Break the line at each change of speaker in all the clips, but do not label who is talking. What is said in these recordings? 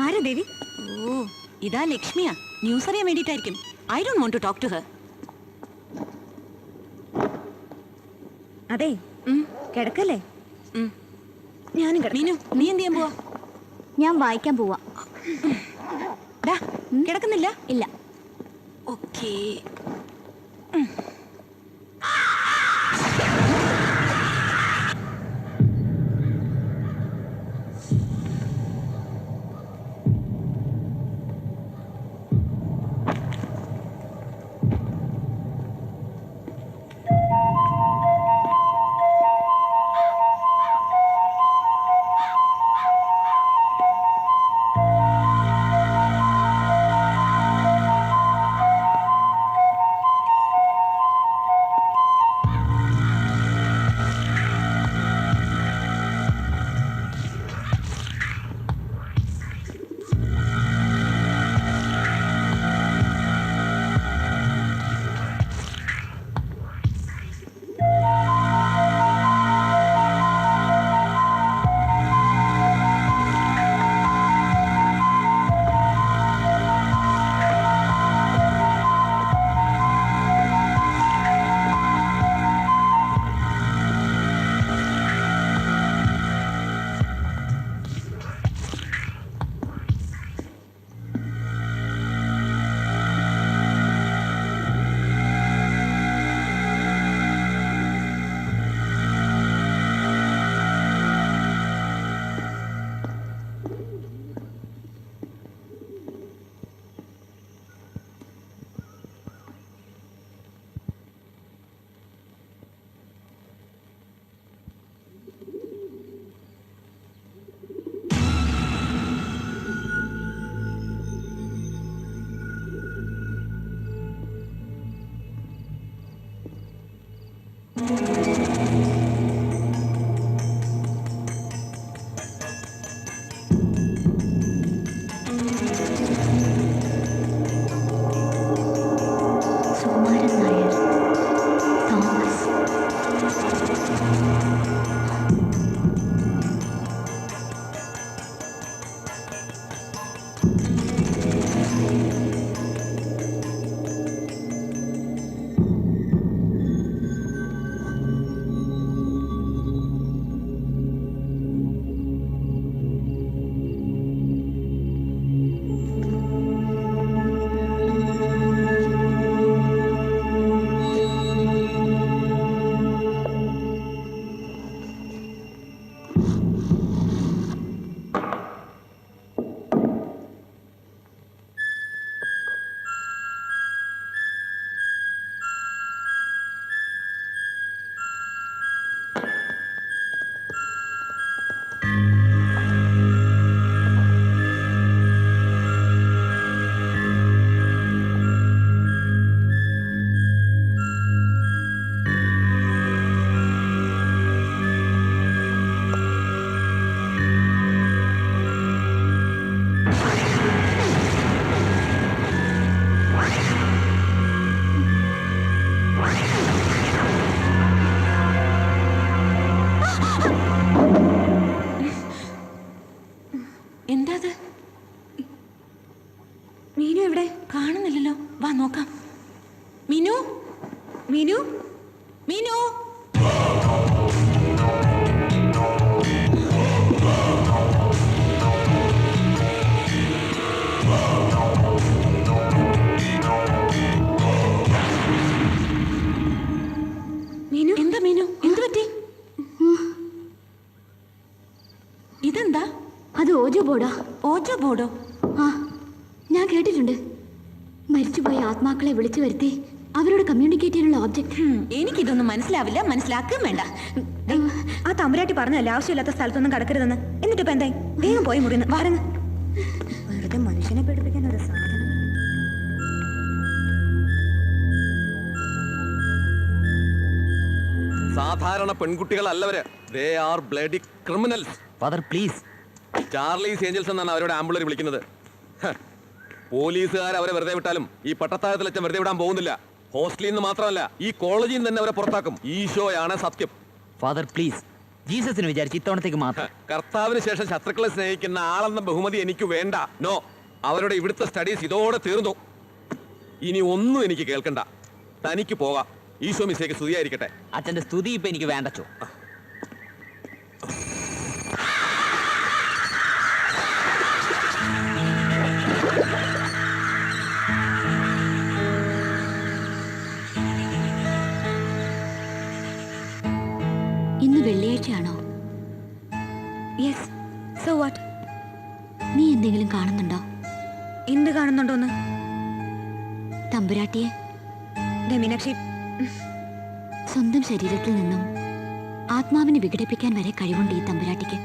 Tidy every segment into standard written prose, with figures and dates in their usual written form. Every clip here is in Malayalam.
ആരാ ദേവി?
ഓ, ഇതാ ലക്ഷ്മിയാ. ന്യൂസ് അറിയാൻ വേണ്ടിയിട്ടായിരിക്കും. I don't want to talk to her.
അതെ, കിടക്കല്ലേ? ഞാനും
മീനു, നീ എന്ത് ചെയ്യാൻ പോവാ?
ഞാൻ വായിക്കാൻ പോവാ.
കിടക്കുന്നില്ല?
ഇല്ല.
ഓക്കേ.
മീനു എവിടെ?
കാണുന്നില്ലല്ലോ. വാ നോക്കാം. മീനു,
മീനു,
മീനു.
മീനു,
എന്താ മീനു? എന്ത് പറ്റി? ഇതെന്താ?
അത് ഓജോ ബോർഡാ.
ഓജോ ബോർഡോ?
ആ, ഞാൻ കേട്ടിട്ടുണ്ട്. മരിച്ചുപോയ ആത്മാക്കളെ വിളിച്ചു വരുത്തി അവരോട് കമ്മ്യൂണിക്കേറ്റ് ചെയ്യാനുള്ള ഓബ്ജക്റ്റ്.
എനിക്കിതൊന്നും മനസ്സിലാവില്ല, മനസ്സിലാക്കുകയും വേണ്ട.
ആ തമ്പുരാട്ടി പറഞ്ഞല്ലേ ആവശ്യമില്ലാത്ത സ്ഥലത്തൊന്നും കടക്കരുതെന്ന്. എന്നിട്ട് ഇപ്പൊ എന്തായി? വേഗം പോയി മുറിന്ന് വാരങ്ങ്. വെറുതെ മനുഷ്യനെ പേടിപ്പിക്കാൻ ഒരു സാധനം.
സാധാരണ പെൺകുട്ടികളല്ലവര്. They are bloody criminals.
Father please.
Charlie's Angels എന്നാണ് അവരുടെ ആംബുലൻസ് വിളിക്കുന്നത്. പോലീസുകാർ അവരെ വെറുതെ വിട്ടാലും ഈ പട്ടത്താഴത്തിൽ അച്ഛൻ വെറുതെ വിടാൻ പോകുന്നില്ല. ഹോസ്റ്റലിൽ നിന്ന് മാത്രമല്ല, ഈ കോളേജിൽ നിന്ന് തന്നെ അവരെ പുറത്താക്കും. ഈശോയാണ് സത്യം.
Father please. ജീസസിന് വിചാരിച്ച് ഇത്തവണത്തേക്ക് മാത്രം.
കർത്താവിന് ശേഷം ശത്രുക്കളെ സ്നേഹിക്കുന്ന ആളെന്ന ബഹുമതി എനിക്ക് വേണ്ട. നോ, അവരുടെ ഇവിടുത്തെ സ്റ്റഡീസ് ഇതോടെ തീർന്നു. ഇനി ഒന്നും എനിക്ക് കേൾക്കണ്ട. തനിക്ക് പോകാം. ഈശോ മിശിഹായ്ക്ക് സ്തുതിയായിരിക്കട്ടെ.
അച്ഛന്റെ സ്തുതി ഇപ്പൊ എനിക്ക് വേണ്ടച്ചോ.
ഇന്ന് വെള്ളിയാഴ്ചയാണോ?
യെസ്. So what?
നീ എന്തെങ്കിലും കാണുന്നുണ്ടോ?
എന്ത് കാണുന്നുണ്ടോന്ന്?
തമ്പുരാട്ടിയെ.
മീനാക്ഷി,
സ്വന്തം ശരീരത്തിൽ നിന്നും ആത്മാവിനെ വിഘടിപ്പിക്കാൻ വരെ കഴിവുണ്ട് ഈ തമ്പുരാട്ടിക്ക്.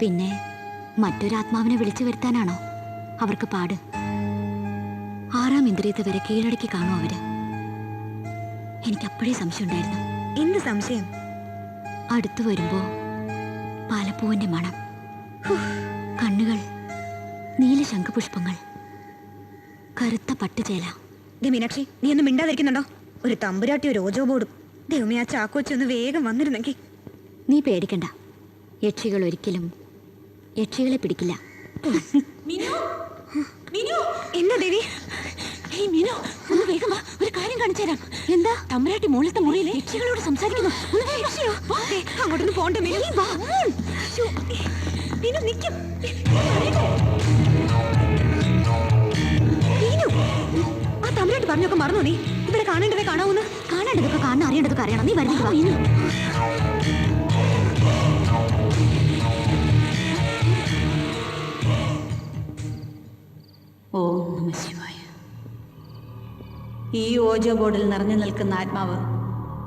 പിന്നെ മറ്റൊരാത്മാവിനെ വിളിച്ചു വരുത്താനാണോ അവർക്ക് പാട്? 6-ാം ഇന്ദ്രിയത്തെ വരെ കീഴടക്കി കാണും അവര്. എനിക്കപ്പോഴേ സംശയമുണ്ടായിരുന്നു.
എന്ത് സംശയം?
അടുത്തു വരുമ്പോ പാലപ്പൂവിന്റെ മണം, കണ്ണുകൾ നീല ശംഖുപുഷ്പങ്ങൾ, കറുത്ത പട്ടുചേല.
മീനാക്ഷി, നീ ഒന്നും മിണ്ടാതിരിക്കുന്നുണ്ടോ? ഒരു തമ്പുരാട്ടി, ഒരു ഓജോ ബോർഡും. ദൈവമേ, ആ ചാക്കോച്ചി ഒന്ന് വേഗം വന്നിരുന്നെങ്കിൽ.
നീ പേടിക്കണ്ട, യക്ഷികൾ ഒരിക്കലും യക്ഷികളെ പിടിക്കില്ല.
എന്താ ദേവി?
ഹേയ് മീനു, ഒന്ന് വേഗം വാ, ഒരു കാര്യം കാണിച്ചു തരാം. എന്താ? തമ്പുരാട്ടി മുകളിലത്തെ മുറിയിലെ യക്ഷികളോട് സംസാരിക്കുന്നു. ഒന്ന് വേഗം.
അങ്ങോട്ടൊന്ന് പോണ്ടേ മീനു? ശ്ശോ, മീനു നിൽക്കും. മീനു, ആ തമ്പുരാട്ടി പറഞ്ഞൊക്കെ മറന്നോ നീ? ഇവിടെ കാണേണ്ടതേ കാണാവൂന്ന്.
കാണേണ്ടതൊക്കെ കാണാൻ, അറിയേണ്ടതൊക്കെ അറിയണം. നീ വരുന്നില്ല.
ഓം നമഃ ശിവായ. ഈ ഓജോ ബോർഡിൽ നിറഞ്ഞു നിൽക്കുന്ന ആത്മാവ്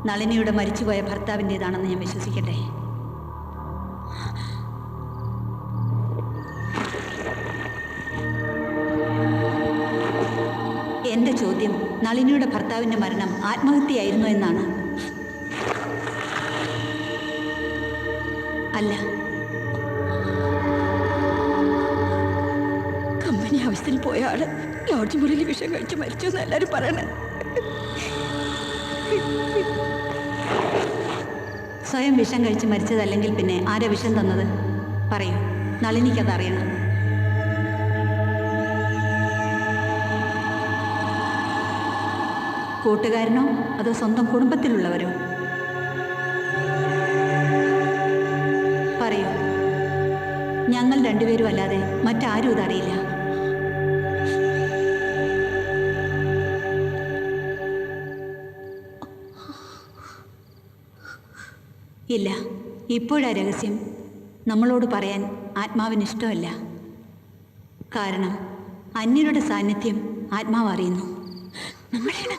നളിനിയുടെ മരിച്ചുപോയ ഭർത്താവിൻ്റെതാണെന്ന് ഞാൻ വിശ്വസിക്കട്ടെ. എന്റെ ചോദ്യം നളിനിയുടെ ഭർത്താവിന്റെ മരണം ആത്മഹത്യയായിരുന്നു എന്നാണ്. അല്ല,
കമ്പനി ആവശ്യത്തിന് പോയ ആള് ലോഡ്ജ് മുറിയിൽ വിഷം കഴിച്ച് മരിച്ചു എന്ന് എല്ലാരും പറയണേ.
സ്വയം വിഷം കഴിച്ച് മരിച്ചതല്ലെങ്കിൽ പിന്നെ ആരാ വിഷം തന്നത്? പറയൂ, നളിനിക്കത് അറിയണം. കൂട്ടുകാരനോ അതോ സ്വന്തം കുടുംബത്തിലുള്ളവരോ? പറയൂ. ഞങ്ങൾ രണ്ടുപേരും അല്ലാതെ മറ്റാരും ഇതറിയില്ല. ഇല്ല, ഇപ്പോഴാ രഹസ്യം നമ്മളോട് പറയാൻ ആത്മാവിന് ഇഷ്ടമല്ല. കാരണം അന്യരുടെ സാന്നിധ്യം ആത്മാവ് അറിയുന്നു.
നമ്മളെയാണ്